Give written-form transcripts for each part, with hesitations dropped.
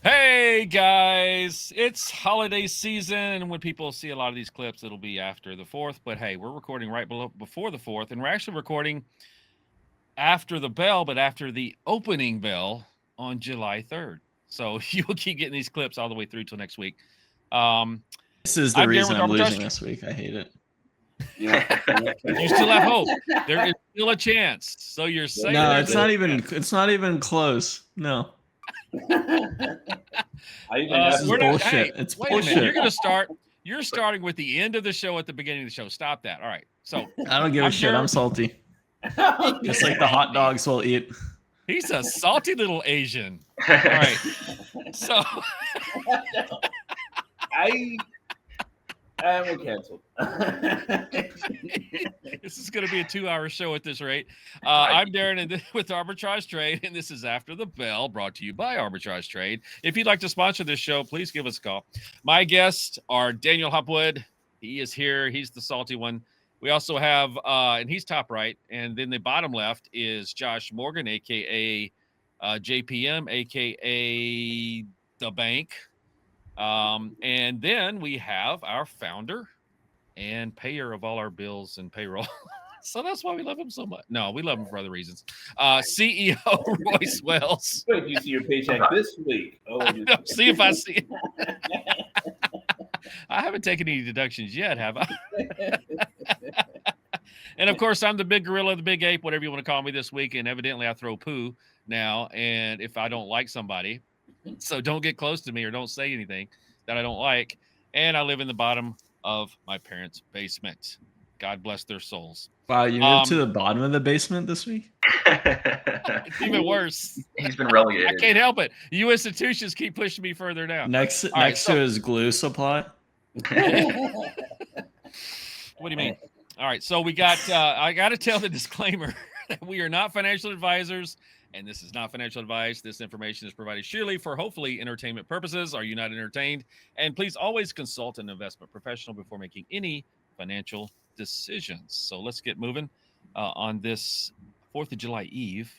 Hey guys, it's holiday season, and when people see a lot of these clips, it'll be after the 4th. But hey, we're recording right before the 4th, and we're actually recording after the bell, but after the opening bell on July 3rd. So you'll keep getting these clips all the way through till next week. This is the reason I'm losing this week. I hate it. Yeah. You still have hope. There is still a chance. So you're saying no, it's not even close. No. This is bullshit. Hey, it's bullshit. bullshit. You're starting with the end of the show at the beginning of the show. Stop that. All right. So I don't give a shit. I'm salty. Just like the hot dogs we'll eat. He's a salty little Asian. All right. So we're canceled. This is going to be a 2-hour show at this rate. I'm Darren and with Arbitrage Trade, and this is After the Bell, brought to you by Arbitrage Trade. If you'd like to sponsor this show, please give us a call. My guests are Daniel Hopwood. He is here. He's the salty one. We also have, and he's top right, and then the bottom left is Josh Morgan, a.k.a. JPM, a.k.a. The Bank. And then we have our founder and payer of all our bills and payroll. So that's why we love him so much. No, we love him for other reasons. CEO Royce Wells. Wait, you see your paycheck this week? See if I see it. I haven't taken any deductions yet, have I? And of course, I'm the big gorilla, the big ape, whatever you want to call me this week. And evidently I throw poo now. And if I don't like somebody, so don't get close to me or don't say anything that I don't like. And I live in the bottom of my parents' basement. God bless their souls. Wow, you moved to the bottom of the basement this week? It's even worse. He's been relegated. I can't help it. You institutions keep pushing me further down. Next to his glue supply. What do you mean? All right, so we got, I got to tell the disclaimer that we are not financial advisors, and this is not financial advice. This information is provided sheerly for hopefully entertainment purposes. Are you not entertained? And please always consult an investment professional before making any financial decisions. So let's get moving on this 4th of July Eve.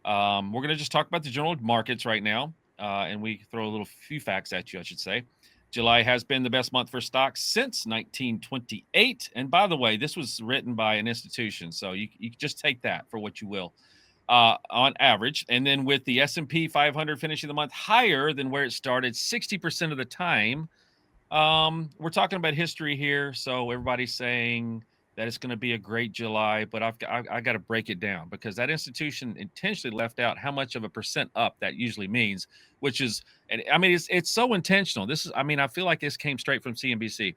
We're going to just talk about the general markets right now, and we throw a few facts at you, I should say. July has been the best month for stocks since 1928. And by the way, this was written by an institution, so you just take that for what you will. On average, and then with the S&P 500 finishing the month higher than where it started 60% of the time. We're talking about history here, so everybody's saying that it's going to be a great July, but I got to break it down because that institution intentionally left out how much of a percent up that usually means, which is, and I mean, it's so intentional. This is, I mean, I feel like this came straight from CNBC.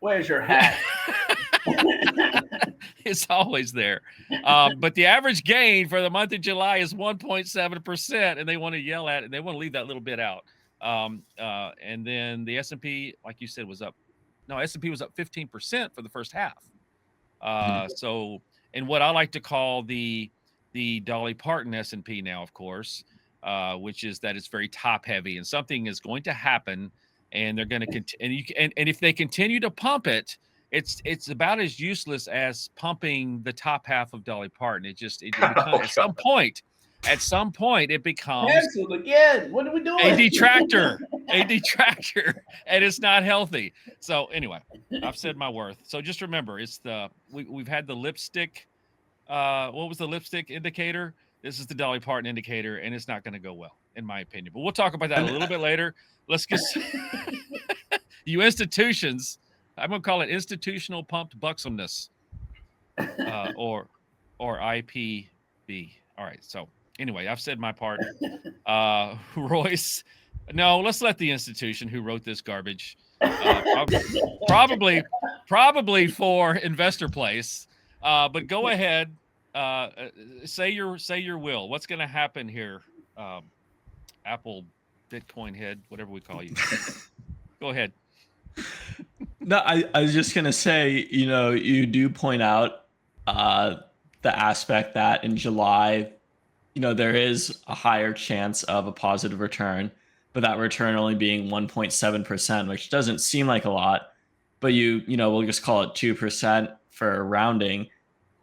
Where's your hat? It's always there. But the average gain for the month of July is 1.7%, and they want to yell at it. And they want to leave that little bit out. And then the S&P, like you said, was up. No, S&P was up 15% for the first half. So, and what I like to call the Dolly Parton S&P now, of course, which is that it's very top heavy, and something is going to happen, and they're going to continue. And if they continue to pump it, it's about as useless as pumping the top half of Dolly Parton. It becomes, at some point it becomes canceled again. What are we doing? A detractor, and it's not healthy. So anyway, I've said my worth. So just remember, it's we've had the lipstick. What was the lipstick indicator? This is the Dolly Parton indicator, and it's not going to go well, in my opinion. But we'll talk about that a little bit later. Let's get you institutions. I'm going to call it institutional pumped buxomness, or IPB. All right. So anyway, I've said my part. Royce, no, let's let the institution who wrote this garbage, probably for Investor Place. But go ahead, say your will. What's going to happen here? Apple, Bitcoin head, whatever we call you. Go ahead. No, I was just going to say, you do point out the aspect that in July, there is a higher chance of a positive return, but that return only being 1.7%, which doesn't seem like a lot, but we'll just call it 2% for rounding.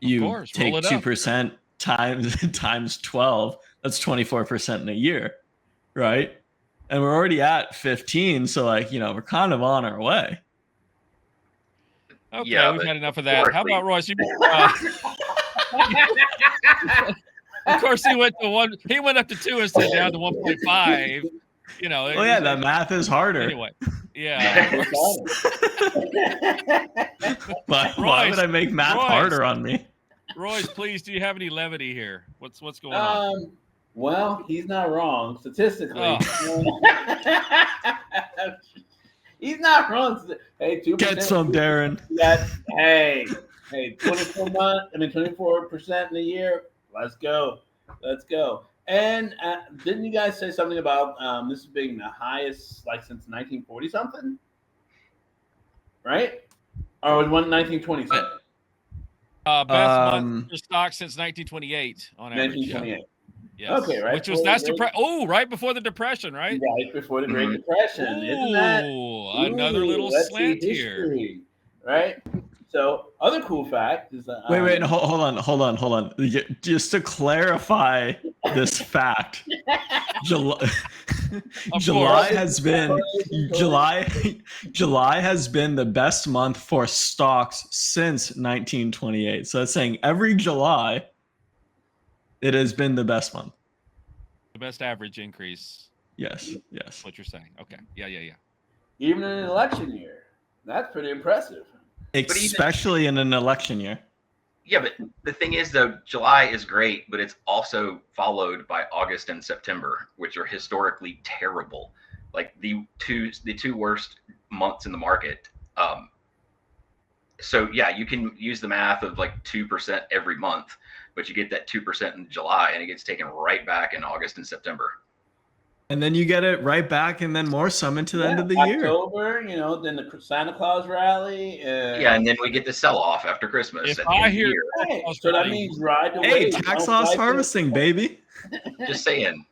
You take 2% times 12, that's 24% in a year. right? And we're already at 15, so like, we're kind of on our way. Okay, Yeah, we've but had enough of that. How historically- about Royce? Of course, he went to one. He went up to 2 instead down to 1.5. Oh yeah, that math is harder. Anyway, yeah. Of course. Why would I make math harder on me? Royce, please, do you have any levity here? What's going on? Well, he's not wrong statistically. He's not wrong. Hey, 2%. Get some, Darren. Hey, 24% in a year. Let's go. And didn't you guys say something about this being the highest like since 1940 something? Right? Or was one 1920 something? Best month for stock since 1928 on average. 1928. Yes. Okay, right. Which was right before the Depression, right? Right before the Great Depression. Isn't that another little slant here? Right. So, other cool fact is that wait, hold on. Just to clarify this fact, July has been the best month for stocks since 1928. So that's saying every July it has been the best month. The best average increase. Yes. What you're saying. Okay. Yeah. Even in an election year. That's pretty impressive. Especially in an election year. Yeah, but the thing is, though, July is great, but it's also followed by August and September, which are historically terrible, like the two worst months in the market. So yeah, you can use the math of like 2% every month, but you get that 2% in July, and it gets taken right back in August and September. And then you get it right back, and then more some into the end of the year. October, then the Santa Claus rally. Yeah, and then we get the sell-off after Christmas. If at the I end of the hear, year. Hey, so that means ride the wave. Tax loss harvesting, baby. Just saying.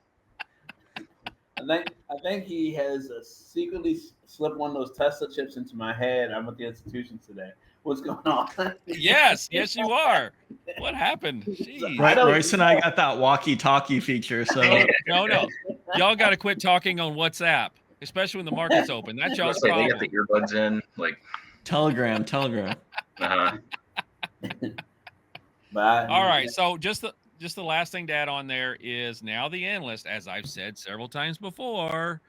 I think he has secretly slipped one of those Tesla chips into my head. I'm at the institution today. What's going on? Yes, you are. What happened? Jeez. Right, Royce and I got that walkie-talkie feature. So no, y'all got to quit talking on WhatsApp, especially when the market's open. That's y'all's problem. They got the earbuds in, like Telegram. Uh-huh. All right, so just the last thing to add on there is now the analyst, as I've said several times before.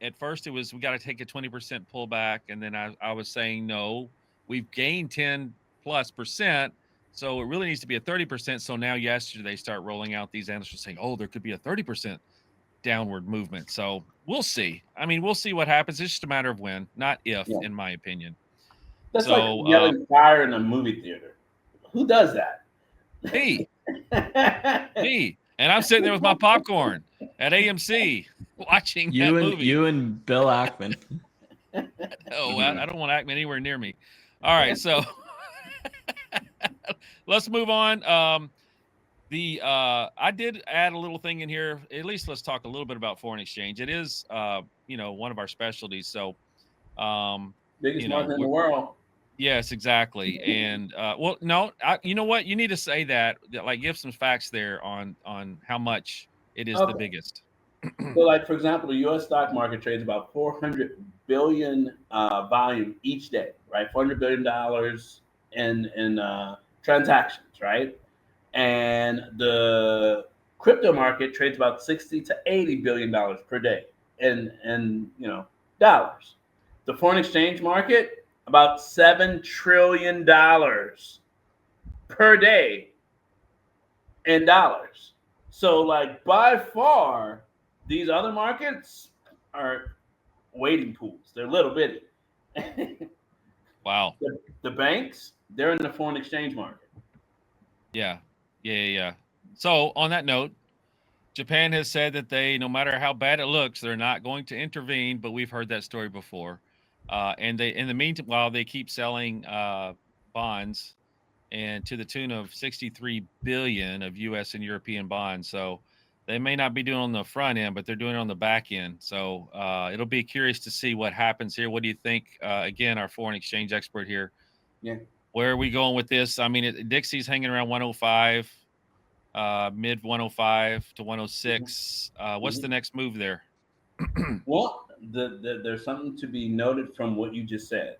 At first it was we got to take a 20% pullback, and then I was saying no, we've gained 10+%, so it really needs to be a 30%. So now yesterday they start rolling out these analysts saying, oh, there could be a 30% downward movement. So we'll see. We'll see what happens. It's just a matter of when, not if, in my opinion. That's like yelling fire in a movie theater. Who does that? Me. And I'm sitting there with my popcorn at AMC watching that movie. You and Bill Ackman. Oh, I don't want Ackman anywhere near me. All right, so let's move on. I did add a little thing in here. At least let's talk a little bit about foreign exchange. It is, one of our specialties. So, biggest market in the world. Yes, exactly. And you know what? You need to say that, like, give some facts there on how much it is the biggest. So, like, for example, the U.S. stock market trades about 400 billion volume each day, right? $400 billion in transactions, right? And the crypto market trades about 60 to 80 billion dollars per day in dollars. The foreign exchange market, about $7 trillion per day in dollars. So, like, by far, these other markets are waiting pools. They're little bitty. Wow. The banks, they're in the foreign exchange market. Yeah. So, on that note, Japan has said that they, no matter how bad it looks, they're not going to intervene, but we've heard that story before. And they, in the meantime, while they keep selling bonds, and to the tune of 63 billion of U.S. and European bonds. So they may not be doing it on the front end, but they're doing it on the back end. So it'll be curious to see what happens here. What do you think? Again, our foreign exchange expert here. Yeah. Where are we going with this? Dixie's hanging around 105. mid 105 to 106. What's the next move there? Well, there's something to be noted from what you just said.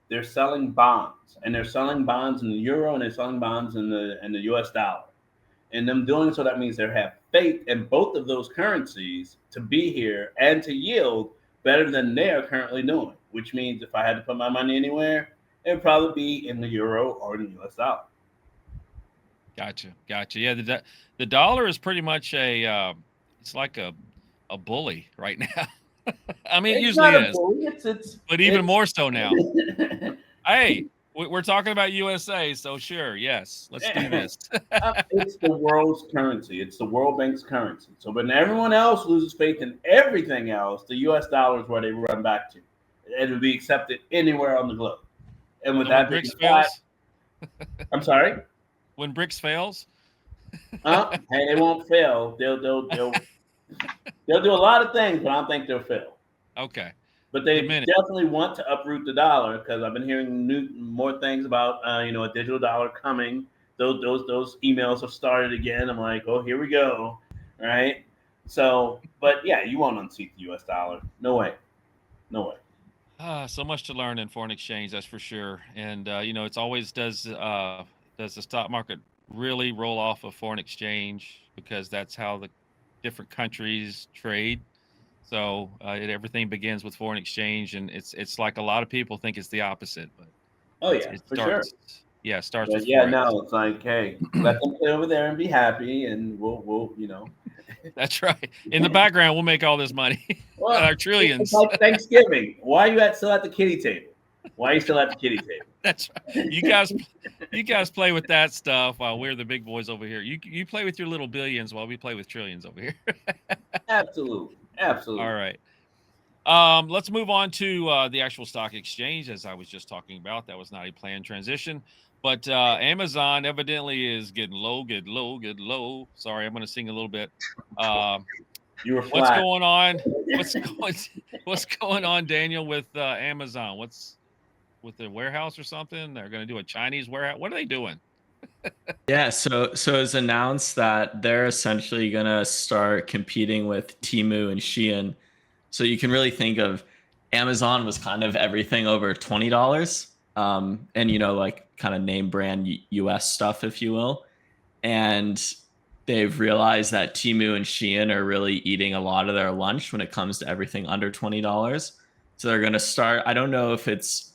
They're selling bonds, and they're selling bonds in the euro, and they're selling bonds in the U.S. dollar. And them doing so, that means they have faith in both of those currencies to be here and to yield better than they are currently doing. Which means if I had to put my money anywhere, it would probably be in the euro or the U.S. dollar. Gotcha. Yeah, the dollar is pretty much it's like a bully right now. I mean, it It's usually not a is, bully. but even It's more so now. Hey, we're talking about USA, so sure, yes, let's do this. It's the world's currency. It's the World Bank's currency. So when everyone else loses faith in everything else, the U.S. dollar is where they run back to. It will be accepted anywhere on the globe. And with So when that being BRICS said, fails, I'm sorry. when BRICS fails, Hey, they won't fail. They'll do a lot of things, but I don't think they'll fail. okay. But they The minute. definitely want to uproot the dollar because I've been hearing more things about a digital dollar coming. Those emails have started again. I'm like, oh, here we go, right? So, but yeah, you won't unseat the U.S. dollar. No way, no way. So much to learn in foreign exchange, that's for sure. And it's always does the stock market really roll off of foreign exchange because that's how the different countries trade. So everything begins with foreign exchange, and it's like a lot of people think it's the opposite, but Oh yeah, it for sure. starts starts But with yeah, forex. no, it's like, hey, let them play over there and be happy, and we'll. That's right. In the background, we'll make all this money, Well, our it's trillions. like Thanksgiving. Why are you still at the kitty table? Why are you still at the kitty table? That's right. You guys play with that stuff while we're the big boys over here. You play with your little billions while we play with trillions over here. Absolutely. All right. Let's move on to the actual stock exchange, as I was just talking about. That was not a planned transition, but Amazon evidently is getting low. Sorry, I'm going to sing a little bit. You were What's flat. going on? What's going on, Daniel, with Amazon? What's with the warehouse or something? They're going to do a Chinese warehouse. What are they doing? Yeah, so it's announced that they're essentially gonna start competing with Temu and Shein. So you can really think of Amazon was kind of everything over $20, and like kind of name brand US stuff, if you will. And they've realized that Temu and Shein are really eating a lot of their lunch when it comes to everything under $20. So they're gonna start. I don't know if it's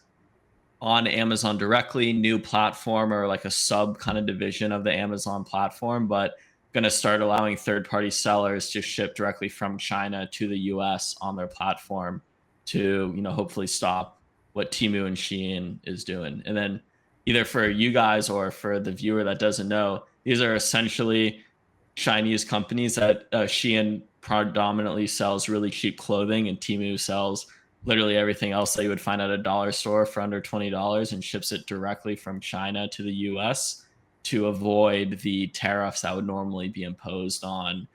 on Amazon directly, new platform, or like a sub kind of division of the Amazon platform, but going to start allowing third-party sellers to ship directly from China to the US on their platform to, hopefully stop what Temu and Shein is doing. And then either for you guys or for the viewer that doesn't know, these are essentially Chinese companies that Shein predominantly sells really cheap clothing, and Temu sells literally everything else that you would find at a dollar store for under $20 and ships it directly from China to the US to avoid the tariffs that would normally be imposed on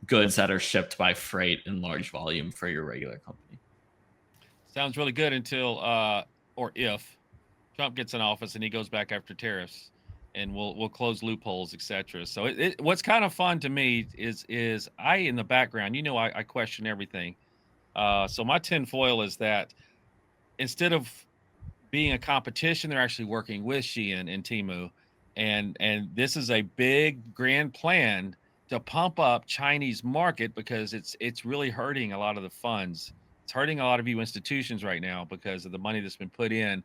goods that are shipped by freight in large volume for your regular company. Sounds really good until or if Trump gets in office and he goes back after tariffs, and we'll close loopholes, etc. So what's kind of fun to me is I in the background, I question everything. So my tinfoil is that instead of being a competition, they're actually working with Shein and Temu, and this is a big grand plan to pump up Chinese market because it's really hurting a lot of the funds. It's hurting a lot of you institutions right now because of the money that's been put in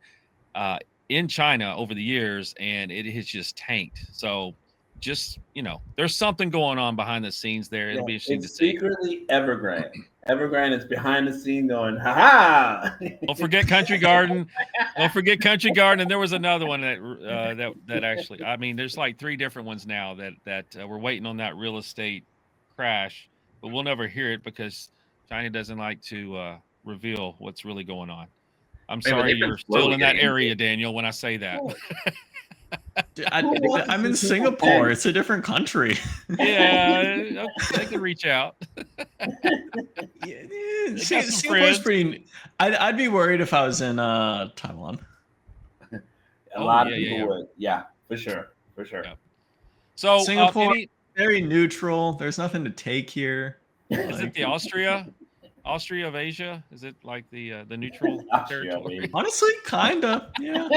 China over the years, and it has just tanked. So just there's something going on behind the scenes there. It'll be interesting to see. Secretly Evergrande. Evergrande is behind the scene going, ha ha. Don't forget Country Garden. Don't forget Country Garden. And there was another one that actually, I mean, there's like 3 different ones now that we're waiting on that real estate crash, but we'll never hear it because China doesn't like to reveal what's really going on. I'm sorry you're still in that area, Daniel, when I say that. I'm in Singapore. It's a different country. Yeah, they can reach out. Singapore's pretty. I'd be worried if I was in Taiwan. A lot of people would. Yeah, for sure. Yeah. So Singapore, very neutral. There's nothing to take here. is it the Austria of Asia? Is it like the neutral Austria, territory? baby. Honestly, kinda. Yeah.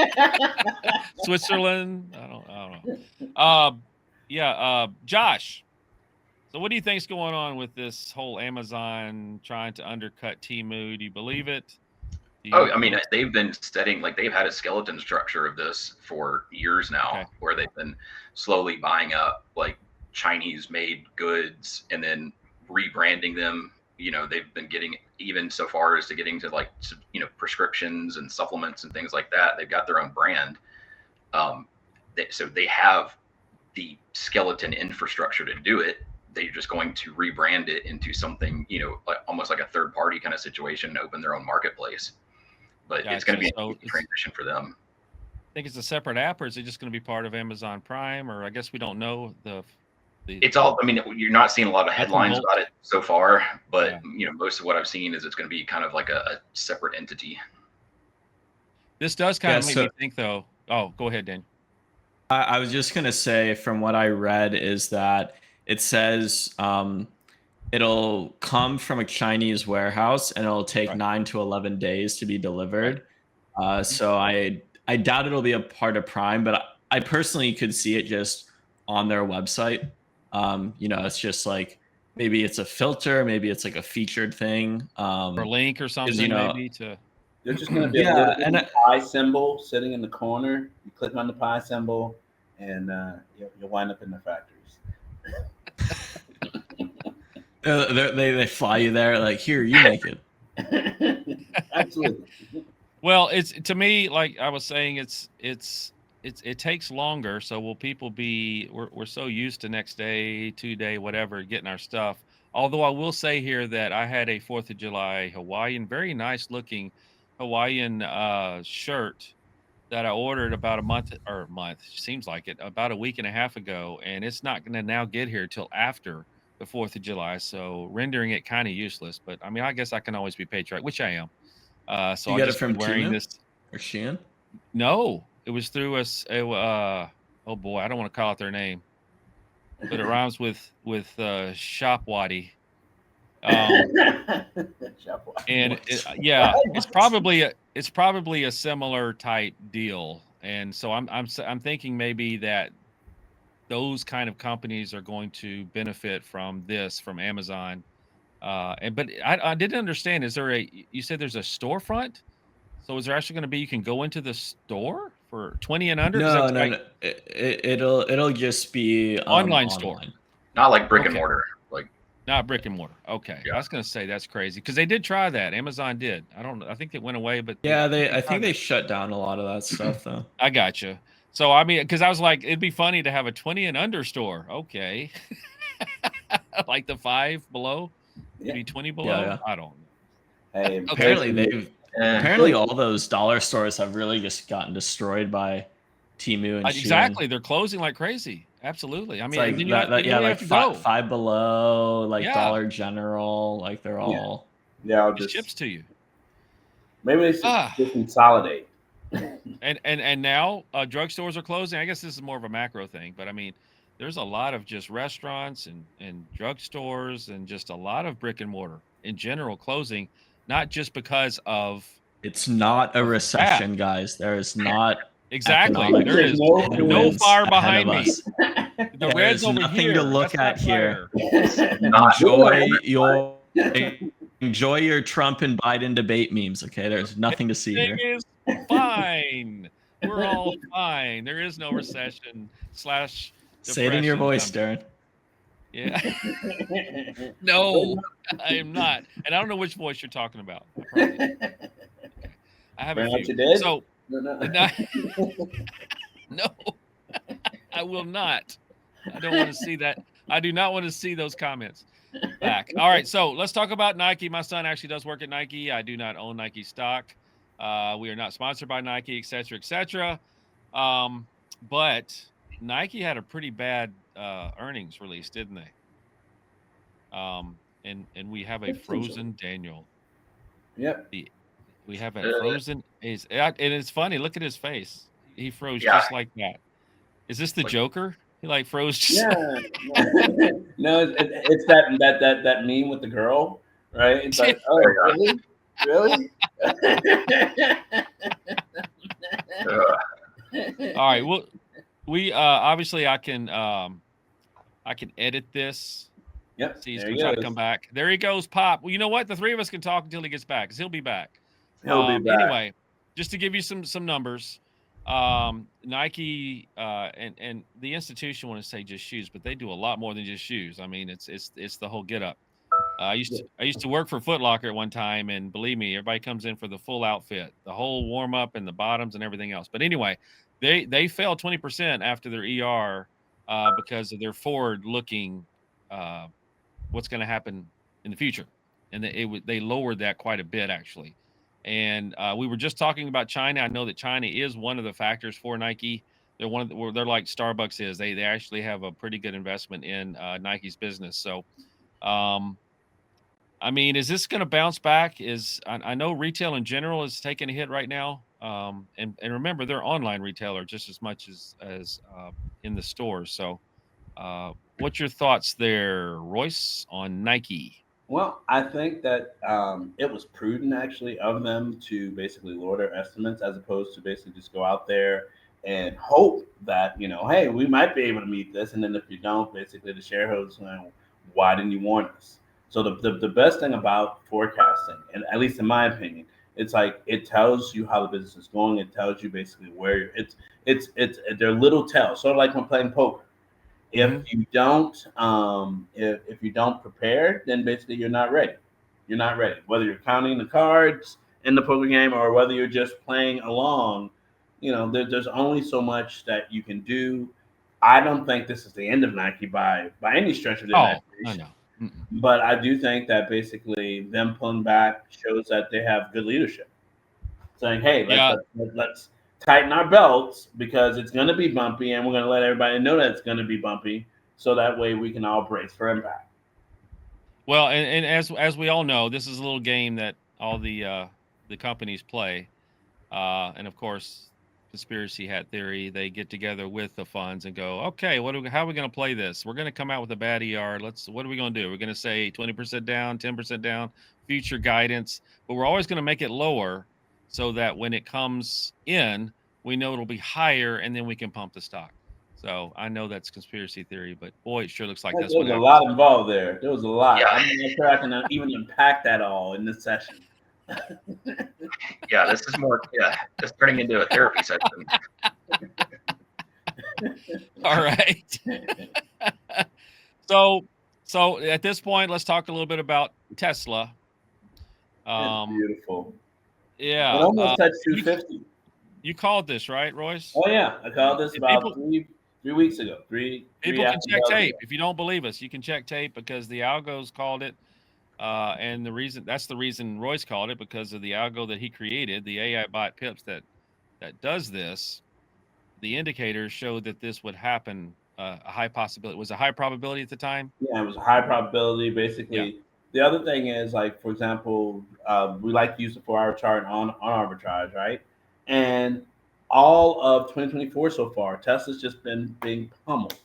Switzerland? I don't know. Josh. So what do you think's going on with this whole Amazon trying to undercut Temu? Do you believe it? I mean, they've been studying, like they've had a skeleton structure of this for years now, Okay. where they've been slowly buying up like Chinese made goods and then rebranding them. You know, they've been getting even so far as to getting to like, you know, prescriptions and supplements and things like that. They've got their own brand. So they have the skeleton infrastructure to do it. They're just going to rebrand it into something, you know, like, almost like a third party kind of situation and open their own marketplace. But it's going to be a transition for them. I think it's a separate app, or is it just going to be part of Amazon Prime? Or I guess we don't know It's all. I mean, you're not seeing a lot of headlines about it so far, but you know, most of what I've seen is it's going to be kind of like a separate entity. This does kind of make me think, though. Oh, go ahead, Dan. I was just gonna say, from what I read, is that it says it'll come from a Chinese warehouse and it'll take 9 to 11 days to be delivered. So I doubt it'll be a part of Prime, but I personally could see it just on their website. You know, it's just like, maybe it's a filter, maybe it's like a featured thing. Or link or something, you know, maybe to. There's just going to be a little pie symbol sitting in the corner. You click on the pie symbol, and you'll wind up in the factories. They fly you there, like, here, you make it. Absolutely. Well, it's, to me, like I was saying, it takes longer. So will people be? We're so used to next day, 2 day, whatever, getting our stuff. Although I will say here that I had a 4th of July Hawaiian, very nice looking Hawaiian shirt that I ordered about seems like it, about a week and a half ago, and it's not going to now get here till after the 4th of July, so rendering it kind of useless. But I mean, I guess I can always be patriotic, which I am. So you I got just it from wearing Temu this or Shein? No, it was through us. Oh boy, I don't want to call out their name, but it rhymes with Shopwadi. And it's probably a similar type deal. And so I'm thinking maybe that those kind of companies are going to benefit from this, from Amazon. But I didn't understand. You said there's a storefront? So is there actually going to be, you can go into the store for 20 and under? No. It'll just be online store. Not like brick and mortar. Like not brick and mortar. Okay. Yeah. I was going to say that's crazy because they did try that. Amazon did. I think it went away, but yeah, I think they shut down a lot of that stuff though. I gotcha. So I mean, because I was like, it'd be funny to have a 20 and under store. Okay. Like the 5 below, maybe 20 below. Yeah. I don't know. Hey, apparently all those dollar stores have really just gotten destroyed by Temu and Shein. Exactly. They're closing like crazy. Absolutely. I mean, like then like five below, like Dollar General, like they're all just ships to you. Maybe they should consolidate. And now drugstores are closing. I guess this is more of a macro thing, but I mean, there's a lot of just restaurants and drugstores and just a lot of brick and mortar in general closing, not just because of. It's not a recession, guys. There is not. Exactly. There is no fire behind me. The red's over nothing here. to look at here. Enjoy your Trump and Biden debate memes. Okay, there's nothing to see here. It is fine. We're all fine. There is no recession / Say it in your voice, Darren. Yeah. No, I am not. And I don't know which voice you're talking about. I have a few. So no, I will not. I don't want to see that. I do not want to see those comments back. All right, so let's talk about Nike. My son actually does work at Nike. I do not own Nike stock. We are not sponsored by Nike, et cetera, et cetera. But Nike had a pretty bad earnings release, didn't they? And we have a frozen Daniel. Yep. We have a frozen. And it's funny. Look at his face. He froze just like that. Is this the Joker? He like froze. Yeah. No, it's that meme with the girl, right? It's like, oh, really? Really? All right. Well, we obviously I can edit this. Yep. See, he's There gonna he try to goes. come back. There he goes, Pop. Well, you know what? The three of us can talk until he gets back, because he'll be back. He'll be back. Anyway, just to give you some numbers, Nike and the institution want to say just shoes, but they do a lot more than just shoes. I mean, it's the whole get up. I used to work for Foot Locker at one time, and believe me, everybody comes in for the full outfit, the whole warm up and the bottoms and everything else. But anyway, they fell 20% after their ER because of their forward looking what's going to happen in the future, and they lowered that quite a bit actually. And we were just talking about China. I know that China is one of the factors for Nike. They're they're like Starbucks is. They actually have a pretty good investment in Nike's business. So. I mean, is this going to bounce back? I know retail in general is taking a hit right now, and remember they're online retailer just as much as in the stores. So, what's your thoughts there, Royce, on Nike? Well, I think that it was prudent actually of them to basically lower their estimates as opposed to basically just go out there and hope that, hey, we might be able to meet this. And then if you don't, basically the shareholders, why didn't you warn us? So the best thing about forecasting, and at least in my opinion, it's like it tells you how the business is going. It tells you basically where it's they're little tells, sort of like when playing poker. If you don't if you don't prepare, then basically you're not ready. You're not ready. Whether you're counting the cards in the poker game or whether you're just playing along, there's only so much that you can do. I don't think this is the end of Nike by any stretch of the imagination. I know. But I do think that basically them pulling back shows that they have good leadership, saying, "Hey, let's tighten our belts because it's going to be bumpy, and we're going to let everybody know that it's going to be bumpy, so that way we can all brace for impact." Well, and as we all know, this is a little game that all the companies play, and of course, conspiracy hat theory. They get together with the funds and go, okay, how are we going to play this? We're going to come out with a bad ER. What are we going to do? We're going to say 20% down, 10% down, future guidance, but we're always going to make it lower so that when it comes in, we know it'll be higher, and then we can pump the stock. So I know that's conspiracy theory, but boy, it sure looks like that's what There was happens. a lot involved there. There was a lot. Yeah. I'm not sure I can even unpack that all in this session. Yeah, this is more. Yeah, just turning into a therapy session. All right. So at this point, let's talk a little bit about Tesla. It's beautiful. Yeah. It almost touched 250. You called this, right, Royce? Oh yeah, I called this about 3 weeks ago. People can check tape. If you don't believe us, you can check tape because the algos called it. And that's the reason Royce called it, because of the algo that he created, the AI bot Pips that does this. The indicators showed that this would happen. A high possibility. It was a high probability at the time. Yeah, it was a high probability. Basically, yeah. The other thing is, like, for example, we like to use the 4-hour chart on arbitrage, right? And all of 2024 so far, Tesla's just been being pummeled,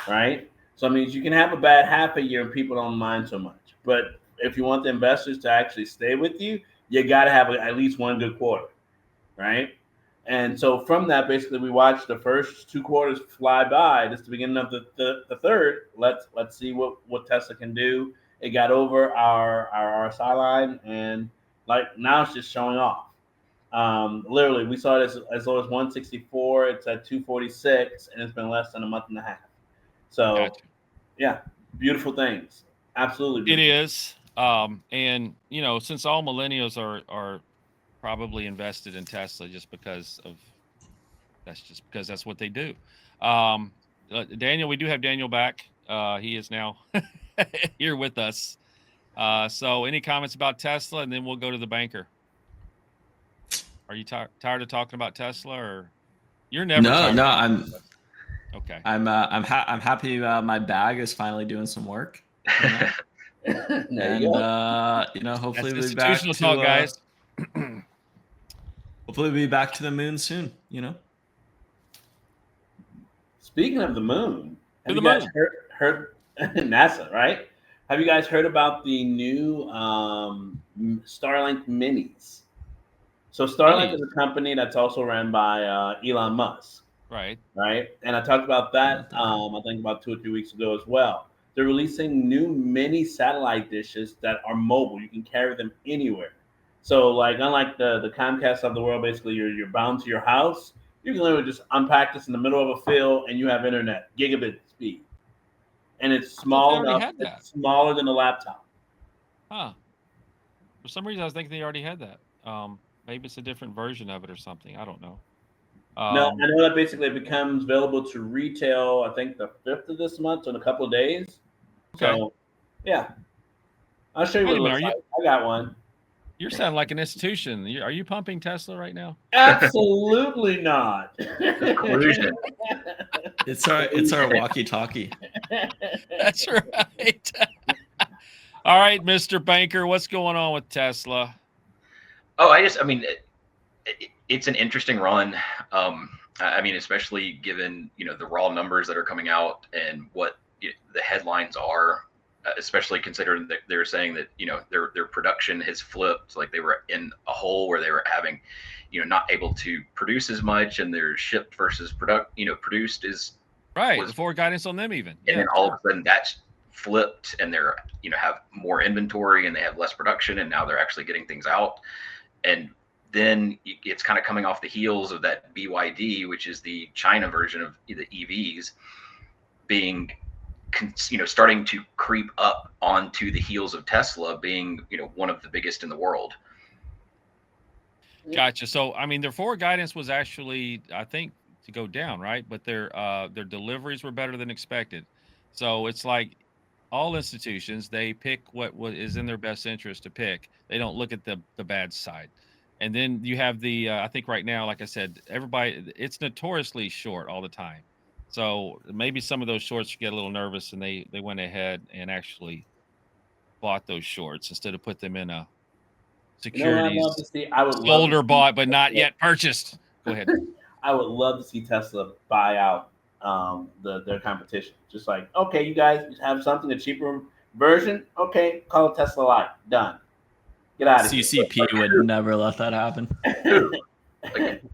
right? So it means you can have a bad half a year and people don't mind so much. But if you want the investors to actually stay with you, you got to have at least one good quarter, right? And so from that, basically, we watched the first 2 quarters fly by. This is the beginning of the third. Let's see what Tesla can do. It got over our RSI line, and like now it's just showing off. Literally, we saw it as low as 164. It's at 246, and it's been less than a month and a half. So, Gotcha. Yeah, beautiful things. Absolutely beautiful. It is. And since all millennials are probably invested in Tesla just because that's what they do. Daniel, we do have Daniel back. He is now here with us. So any comments about Tesla, and then we'll go to the banker. Are you tired of talking about Tesla, or you're never? No, I'm okay. I'm happy my bag is finally doing some work. And hopefully we'll be back to talk, guys. Hopefully we'll be back to the moon soon. Speaking of the moon, Have To you the guys heard NASA, right? Have you guys heard about the new Starlink minis? So Starlink is a company that's also ran by Elon Musk, Right. right? And I talked about that Not that. I think about 2 or 3 weeks ago as well. They're releasing new mini satellite dishes that are mobile. You can carry them anywhere. So like unlike the Comcast of the world, basically you're bound to your house. You can literally just unpack this in the middle of a field and you have internet, gigabit speed. And it's I thought they small already enough, had that. it's smaller than a laptop. Huh. For some reason, I was thinking they already had that. Maybe it's a different version of it or something. I don't know. No, I know that basically it becomes available to retail, I think the 5th of this month, so in a couple of days. Okay. So, yeah. I'll show you Wait what a it minute, looks like. I got one. You're sounding like an institution. Are you pumping Tesla right now? Absolutely not. Collusion. It's our walkie-talkie. That's right. All right, Mr. Banker, what's going on with Tesla? Oh, I mean, it's an interesting run. I mean, especially given the raw numbers that are coming out and what the headlines are, especially considering that they're saying that their production has flipped, like they were in a hole where they were having, not able to produce as much, and their shipped versus produced is Right. was- Before guidance on them, even. and then all of a sudden that's flipped, and they're have more inventory and they have less production, and now they're actually getting things out. And then it's kind of coming off the heels of that BYD, which is the China version of the EVs, being starting to creep up onto the heels of Tesla being one of the biggest in the world. Gotcha. So, I mean, their forward guidance was actually, I think, to go down, right? But their deliveries were better than expected. So it's like all institutions, they pick what is in their best interest to pick. They don't look at the bad side. And then you have the, I think right now, like I said, everybody, it's notoriously short all the time. So maybe some of those shorts get a little nervous, and they went ahead and actually bought those shorts instead of put them in a You know what I'd love to securities see? I would love sold to or see bought but not Tesla- yet purchased. Go ahead. I would love to see Tesla buy out their competition. Just like, okay, you guys have something, a cheaper version. Okay, call it Tesla Light. Done. Get out of here. CCP would never let that happen. I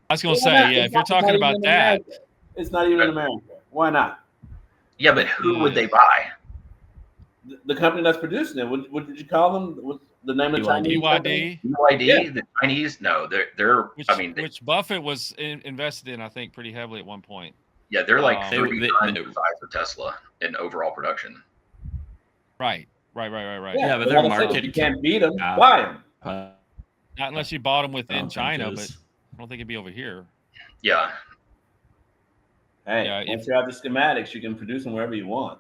was going to Why not? say, yeah, It's if you're not talking even about in that, America. It's not even in America. Why not? Yeah, but who would they buy? The company that's producing it. What did you call them? What's the name of the Chinese company? BYD, BYD, Yeah. the Chinese? No, they're. which, I mean, which Buffett was invested in, I think, pretty heavily at one point. yeah, they're like They- 3 they- times the size of Tesla in overall production. Right. Yeah, but like their I said, market if you can't beat them, cap- buy them. Not unless you bought them I within don't think China, is- but I don't think it'd be over here. Yeah, Hey, Yeah, once you have the schematics, you can produce them wherever you want.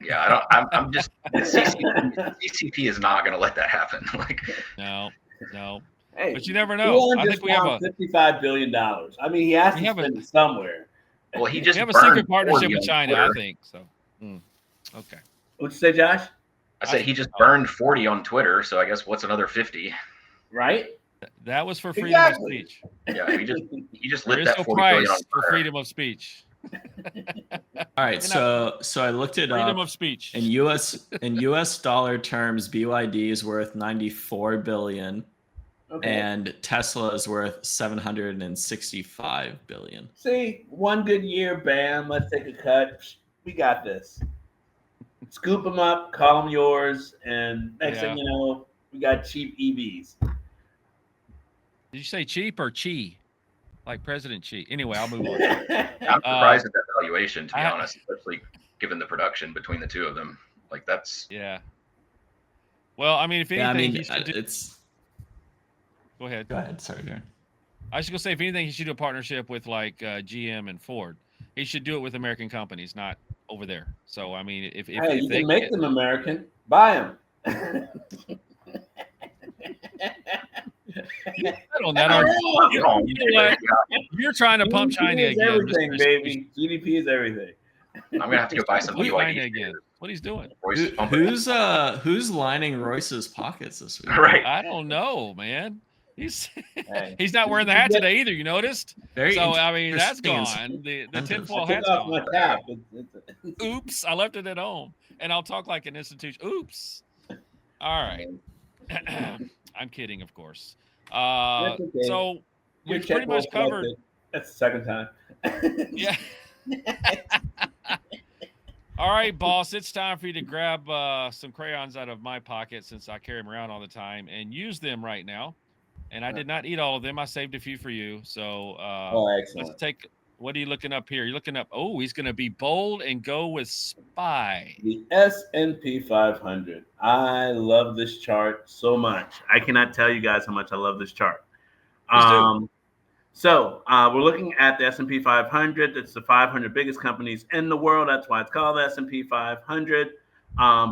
yeah. I don't. I'm just CCP is not going to let that happen. Like, No. Hey, But you never know. Elon I just think we have found $55 billion. I mean, he has We to have a- spend it somewhere. well, he just we have a burned secret partnership 40 with on China, Twitter. I think. So, okay. What'd you say, Josh? I said he just burned 40 on Twitter, so I guess what's another 50? Right? That was for freedom Exactly. of speech. Yeah, he just There lit is that no 40 billion price on for fire. freedom of speech. All right, so I looked it Freedom up. of speech. In US dollar terms, BYD is worth 94 billion, Okay. and Tesla is worth 765 billion. See, one good year, bam, let's take a cut. We got this. Scoop them up, call them yours, and next thing you know, we got cheap EVs. Did you say cheap or chi? Like President Xi. Anyway, I'll move on. I'm surprised at that valuation, to be I- honest, especially given the production between the two of them. Like that's Yeah. Well, I mean, if anything, Yeah, I mean, he should do. it's. Go ahead. Go ahead. Sorry, Darren. I was just gonna say, if anything, he should do a partnership with like GM and Ford. He should do it with American companies, not over there. So, I mean, if Hey, you they can make get- them American. Buy them. settle on that, aren't you? You know what? You're trying to pump China GDP is again. everything, Mr. baby. GDP is everything. I'm gonna have to go buy some Pump China BYD. again. What he's doing? Royce is pumping. Who's lining Royce's pockets this week? Right. I don't know, man. He's Hey. he's not wearing the hat today either. You noticed? Very So I mean, that's interesting gone. The incentives. tinfoil I took hat's off my gone. cap. Oops, I left it at home, and I'll talk like an institution. Oops. All right. I'm kidding, of course. That's okay. So Your we've check pretty much was collected. covered. That's the second time. Yeah. All right, boss. It's time for you to grab some crayons out of my pocket since I carry them around all the time and use them right now. And I did not eat all of them. I saved a few for you. So Excellent. let's take. What are you looking up here? You're looking up. Oh, he's going to be bold and go with SPY. The S&P 500. I love this chart so much. I cannot tell you guys how much I love this chart. Please do. So we're looking at the S&P 500. It's the 500 biggest companies in the world. That's why it's called the S&P 500.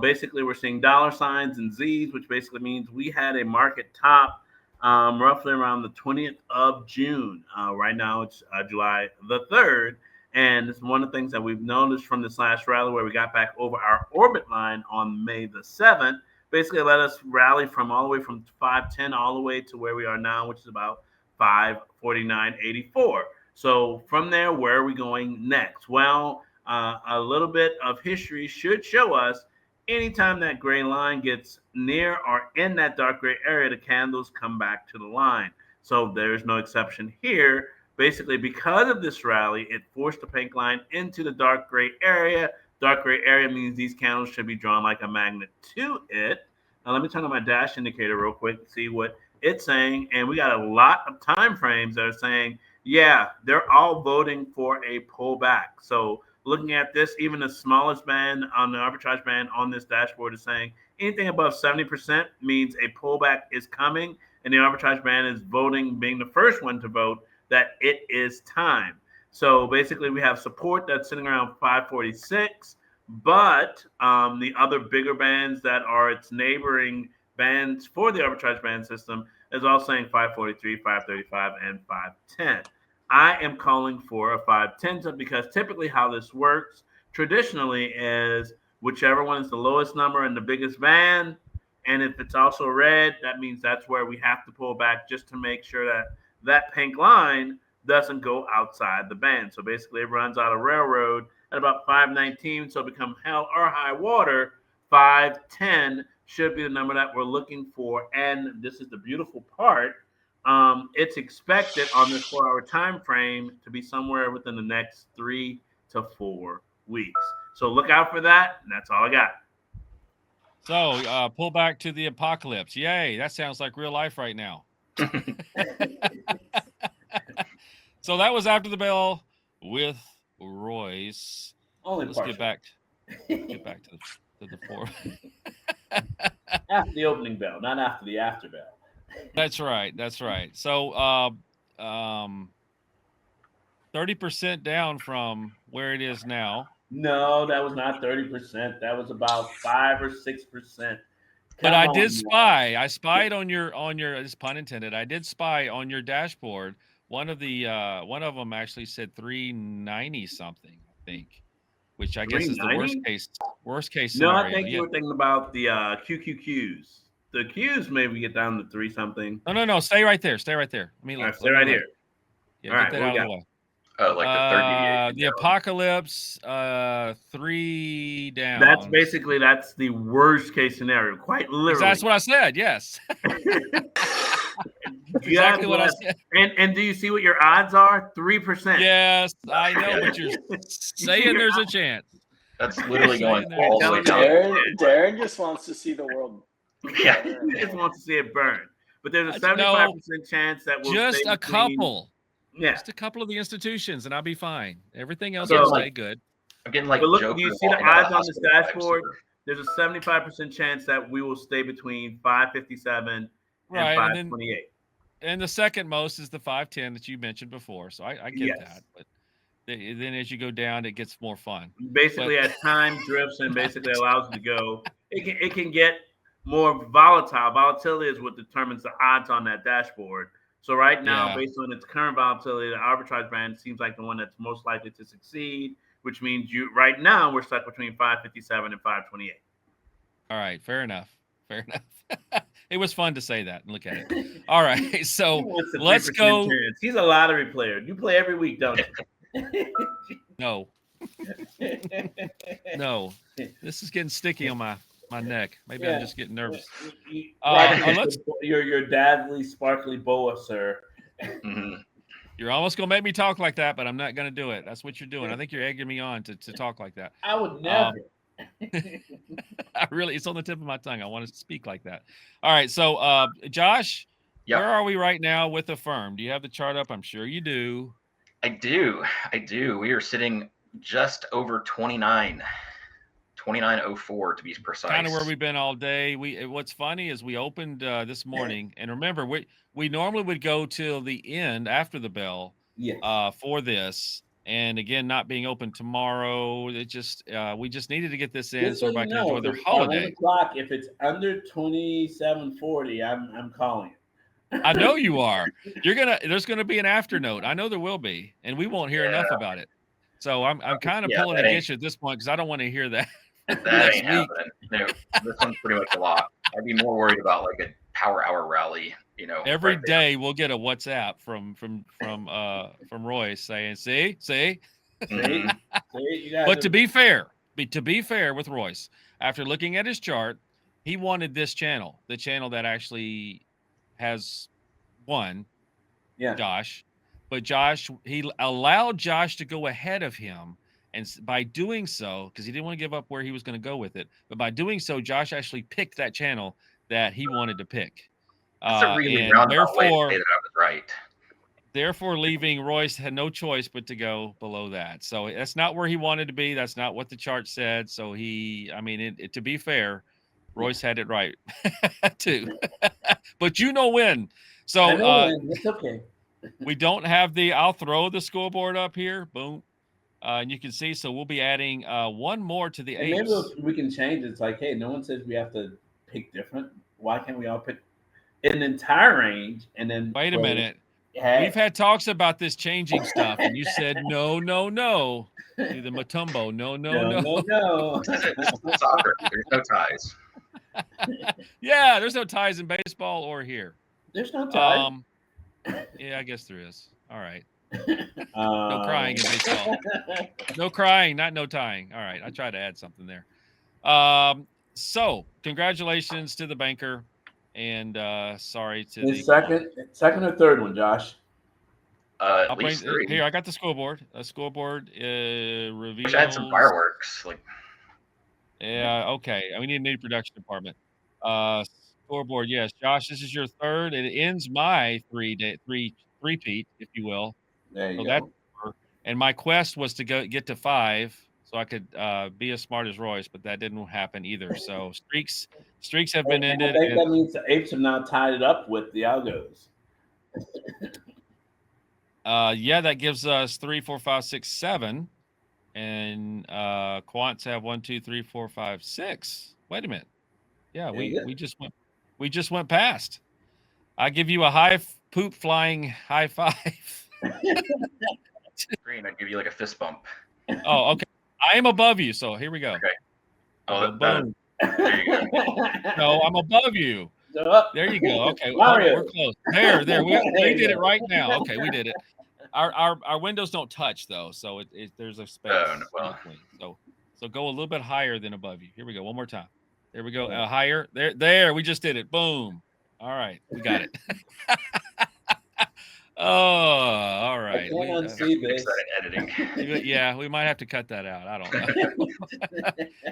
Basically, we're seeing dollar signs and Z's, which basically means we had a market top roughly around the 20th of June. Right now, it's July the 3rd. And it's one of the things that we've noticed from this last rally where we got back over our orbit line on May the 7th. Basically, let us rally from all the way from 510 all the way to where we are now, which is about 549.84. So from there, where are we going next? Well, a little bit of history should show us anytime that gray line gets near or in that dark gray area, the candles come back to the line. So there's no exception here. Basically, because of this rally, it forced the pink line into the dark gray area. Dark gray area means these candles should be drawn like a magnet to it. Now, let me turn on my dash indicator real quick and see what it's saying. And we got a lot of time frames that are saying, yeah, they're all voting for a pullback. So looking at this, even the smallest band on the arbitrage band on this dashboard is saying anything above 70% means a pullback is coming. And the arbitrage band is voting, being the first one to vote, that it is time. So basically, we have support that's sitting around 546, but the other bigger bands that are its neighboring bands for the arbitrage band system is all saying 543, 535, and 510. I am calling for a 510 because typically how this works traditionally is whichever one is the lowest number in the biggest band. And if it's also red, that means that's where we have to pull back just to make sure that that pink line doesn't go outside the band. So basically it runs out of railroad at about 519. So become hell or high water, 510 should be the number that we're looking for. And this is the beautiful part. It's expected on this 4-hour time frame to be somewhere within the next 3 to 4 weeks. So look out for that. And that's all I got. So pull back to the apocalypse. Yay. That sounds like real life right now. So that was After the Bell with Royce. Let's get back to the floor. After the opening bell, not after the after bell. That's right. So 30% down from where it is now. No, that was not 30%. That was about 5 or 6%. But I did spy. I spied on your this pun intended. I did spy on your dashboard. One of them actually said 390 something, I think, which I guess is the worst case scenario. No, I think you were thinking about the QQQs. The Qs maybe get down to 3 something. No. Stay right there. Let me look. Stay right here. Yeah, get that out of the way. Oh, like the third deviation. The apocalypse, 3 down. That's the worst case scenario. Quite literally. That's what I said. Yes. Exactly what I said. And do you see what your odds are? 3%. Yes, I know, but you're saying there's a chance. That's literally going all the way down. Darren just wants to see the world. Yeah. He just wants to see it burn. But there's a 75% chance that we'll just stay a between, couple. Yeah. Just a couple of the institutions, and I'll be fine. Everything else So, will stay good. I'm getting like But look, Joker do you see the walking out odds of on this hospital vibes dashboard? here. There's a 75% chance that we will stay between 557 Right, and 528. And the second most is the 510 that you mentioned before. So I get Yes. that. But then as you go down, it gets more fun. Basically, as time drifts and basically allows it to go, it can get more volatile. Volatility is what determines the odds on that dashboard. So right now, Yeah. based on its current volatility, the arbitrage band seems like the one that's most likely to succeed, which means right now we're stuck between 557 and 528. All right. Fair enough. It was fun to say that and look at it. All right, He so wants the let's 3% go. chance. He's a lottery player. You play every week, don't you? No, no, this is getting sticky on my neck. Maybe I'm just getting nervous. Let's. Your dazzly, sparkly boa, sir. Mhm. You're almost gonna make me talk like that, but I'm not gonna do it. That's what you're doing. I think you're egging me on to talk like that. I would never. I really, it's on the tip of my tongue. I want to speak like that. All right, so Josh, Yep. where are we right now with the firm? Do you have the chart up? I'm sure you do. I do. We are sitting just over 29.04 to be precise. Kind of where we've been all day. What's funny is we opened this morning, and remember, we normally would go till the end after the bell Yes. for this. And again, not being open tomorrow, it just we just needed to get this in Just so so everybody you can know, enjoy their if it's at 1 holiday. o'clock, if it's under 27:40, I'm calling it. I know you are. There's gonna be an after note. I know there will be, and we won't hear enough about it. So I'm kind of pulling against you at this point because I don't want to hear that. That next ain't week. happening. No, this one's pretty much a lot. I'd be more worried about like a power hour rally. Every right there. day we'll get a WhatsApp from Royce saying, see. Mhm. You guys But to be fair with Royce, after looking at his chart, he wanted this channel, the channel that actually has won. Yeah. Josh, but he allowed Josh to go ahead of him, and by doing so, because he didn't want to give up where he was going to go with it, but by doing so, Josh actually picked that channel that he wanted to pick. That's a really And roundabout way to say that I was right. Therefore, leaving Royce had no choice but to go below that. So that's not where he wanted to be. That's not what the chart said. So to be fair, Royce had it right too. But when. So I know when. It's okay. we don't have I'll throw the scoreboard up here. Boom. And you can see, so we'll be adding one more to the And apes. maybe we can change it. It's like, hey, no one says we have to pick different. Why can't we all pick an entire range and then Wait a minute. Hey. We've had talks about this changing stuff, and you said no. Do the Matumbo. No. Soccer. There's no ties. Yeah, there's no ties in baseball or here. There's no ties. Yeah, I guess there is. All right. No crying in baseball. No crying, not no tying. All right, I tried to add something there. So congratulations to the banker, and sorry to the second or third one, Josh. At least three. Here, I got the scoreboard. A scoreboard reveals. I had some fireworks. Yeah, okay. We need a new production department. Scoreboard, yes. Josh, this is your third. It ends my three-peat, if you will. There you go. And my quest was to get to 5 so I could be as smart as Royce, but that didn't happen either. So streaks have been ended. I think that means the apes have now tied it up with the algos. Yeah, that gives us 3, 4, 5, 6, 7. And quants have 1, 2, 3, 4, 5, 6. Wait a minute. Yeah, we just went past. I give you a high poop flying high five. Green, I'd give you like a fist bump. Oh, okay. I am above you, so here we go. Okay. Oh, boom. There you go. No, I'm above you. There you go. Okay, we're close. There. We did it right now. Okay, we did it. Our windows don't touch though, so there's a space. So go a little bit higher than above you. Here we go. One more time. There we go. Higher. There. We just did it. Boom. All right, we got it. Oh, all right. I can't unsee this. Editing. Yeah, we might have to cut that out. I don't know.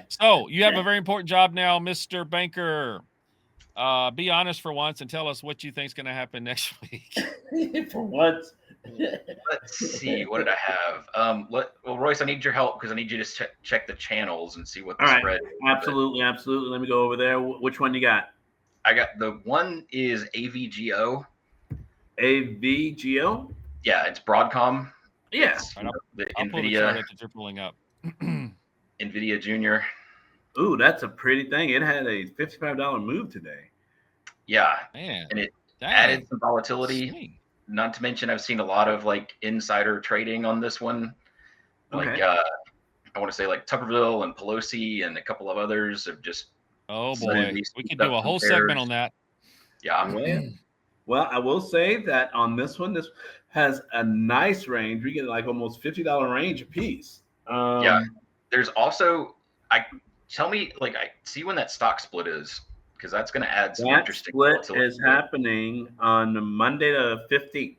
So you have a very important job now, Mr. Banker. Be honest for once and tell us what you think is going to happen next week. For once. Let's see. What did I have? Well, Royce, I need your help because I need you to check the channels and see what the spread is. Absolutely. Let me go over there. Which one you got? I got the one is AVGO. AVGO? Yeah, it's Broadcom. Yeah. The I'll pull the chart that you're pulling up. NVIDIA Junior. Ooh, that's a pretty thing. It had a $55 move today. Yeah. Man. And it added some volatility. Sweet. Not to mention, I've seen a lot of like insider trading on this one. Like, I want to say like Tuckerville and Pelosi and a couple of others have just. Oh boy, we could do a whole segment on that. Yeah. Well, I will say that on this one, this has a nice range. We get like almost $50 range a piece. Yeah. There's also, tell me, like, I see when that stock split is, because that's going to add some That interesting split volatility is to it. happening on Monday the 15th.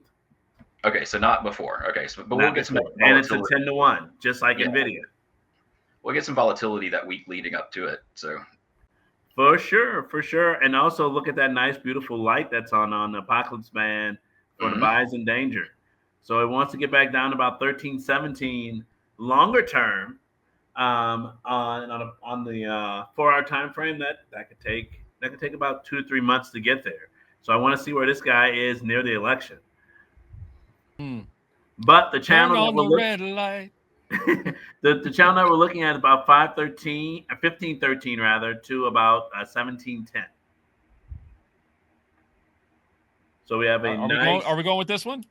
Okay, so not before. Okay, so but Not we'll get some before. And it's a volatility. 10-to-1, just like Yeah. NVIDIA. We'll get some volatility that week leading up to it. So For sure, for sure. And also look at that nice, beautiful light that's on the Apocalypse Band for the buys in danger. So it wants to get back down to about 13, 17 longer term on the 4-hour time frame. That could take about 2 to 3 months to get there. So I want to see where this guy is near the election. But the channel Turn on the red light. the channel that we're looking at is about 1513 rather, to about 1710. So we have a nice. Are we going with this one?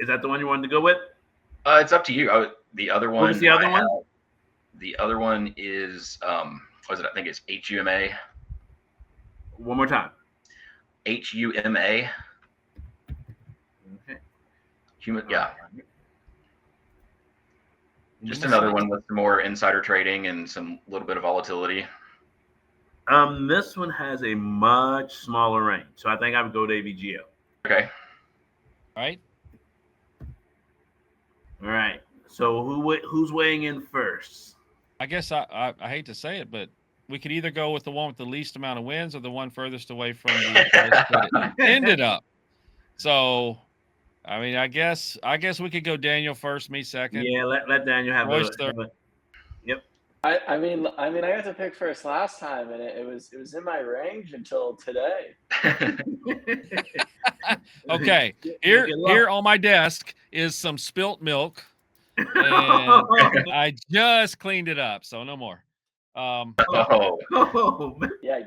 Is that the one you wanted to go with? it's up to you. The other one. What was the other one? The other one is what is it? I think it's HUMA. One more time. HUMA. Okay. Yeah. Just another one with some more insider trading and some little bit of volatility. This one has a much smaller range, so I think I would go to AVGO. Okay. Right. All right. So who's weighing in first? I guess I hate to say it, but we could either go with the one with the least amount of wins or the one furthest away from the place that it ended up. So, I mean, I guess we could go Daniel first, me second. Yeah, let Daniel have Royce a. Yep. I mean, I got to pick first last time, and it was in my range until today. Okay, here on my desk is some spilt milk, and I just cleaned it up, so no more. Yeah,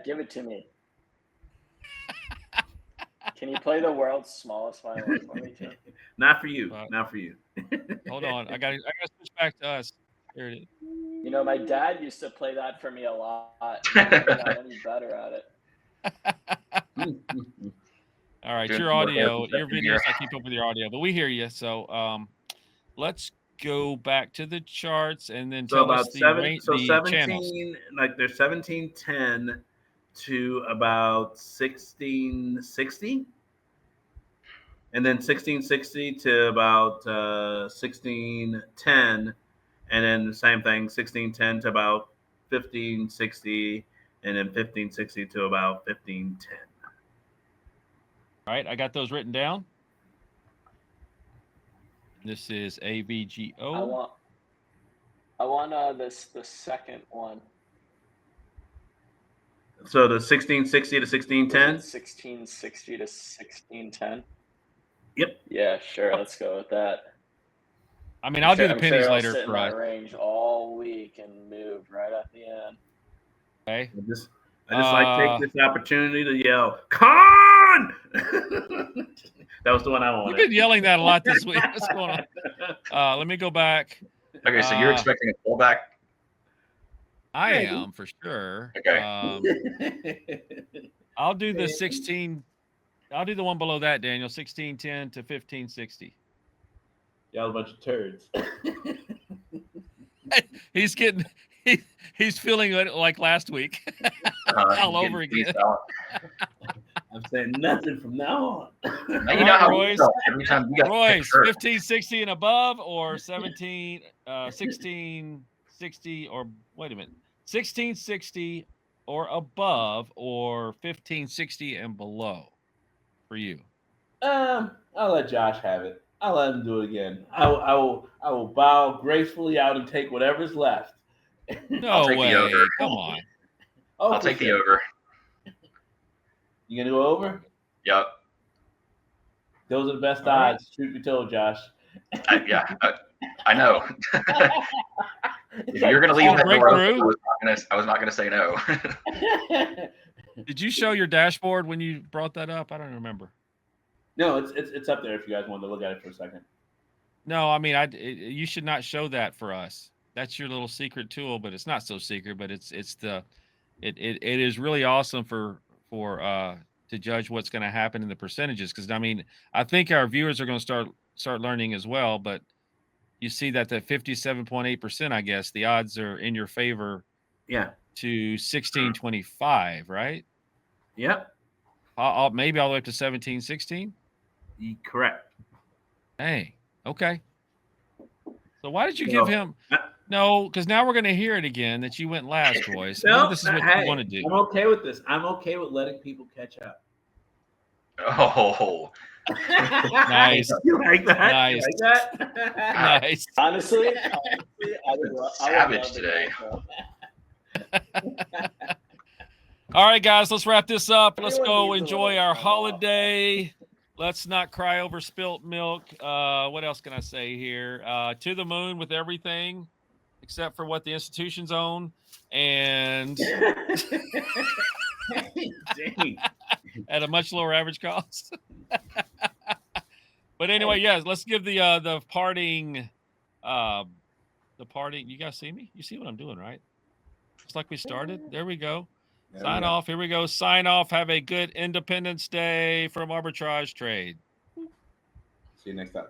give it to me. Can you play the world's smallest violin for me too? Not for you. Not for you. Hold on, I got to switch back to us. Here it is. You know, my dad used to play that for me a lot. I'm not any better at it. All right, your audio, your videos, I keep up with your audio, but we hear you. So let's go back to the charts and then tell us the range, the 17, channels. like they're 1710 to about 1660. And then 1660 to about 1610. And then the same thing, 1610 to about 1560. And then 1560 to about 1510. All right, I got those written down. This is AVGO. I want the second one. So the 1660 to 1610? 1660 to 1610. Yep. Yeah, sure. Let's go with that. I mean, I'll do the pennies later for for us. Range all week and moved right at the end. Okay. I just like take this opportunity to yell, "Con!" That was the one I wanted. You've been yelling that a lot this week. What's going on? Let me go back. Okay, so you're expecting a pullback? I am for sure. Okay. I'll do the 16. I'll do the one below that, Daniel. 1610 to 1560. Y'all a bunch of turds. He's getting. He's feeling like last week. All over again. I'm saying nothing from now on. You know how Royce, every time you got Royce, 1560 and above, or 1660, or wait a minute, 1660 or above, or 1560 and below for you. I'll let Josh have it. I'll let him do it again. I will bow gracefully out and take whatever's left. No way! Come on. I'll take the over. You gonna go over? Yep. Those are the best odds. Truth be told, Josh. I know. If you're gonna leave that door, I was not gonna say no. Did you show your dashboard when you brought that up? I don't remember. No, it's up there if you guys wanted to look at it for a second. No, I mean, you should not show that for us. That's your little secret tool, but it's not so secret. But it is really awesome for to judge what's going to happen in the percentages. Because I mean, I think our viewers are going to start learning as well. But you see that the 57.8%, I guess, the odds are in your favor. Yeah. To 1625, right? Yep. Maybe all the way up to 1716. Correct. Hey, okay. So why did you give him? No, because now we're going to hear it again that you went last, Royce. No, Maybe this is what you want to do. I'm okay with this. I'm okay with letting people catch up. Oh, Nice. You like that? Nice. You like that? Nice. Honestly, I would savage love to today. go. All right, guys, let's wrap this up. Let's Everyone go needs a enjoy little our time off. holiday. Let's not cry over spilt milk. What else can I say here? To the moon with everything, except for what the institutions own, and Dang. at a much lower average cost. But anyway, yes, let's give the parting. You guys see me? You see what I'm doing, right? Just like we started. There we go. Sign off. Here we go. Sign off. Have a good Independence Day from Arbitrage Trade. See you next time.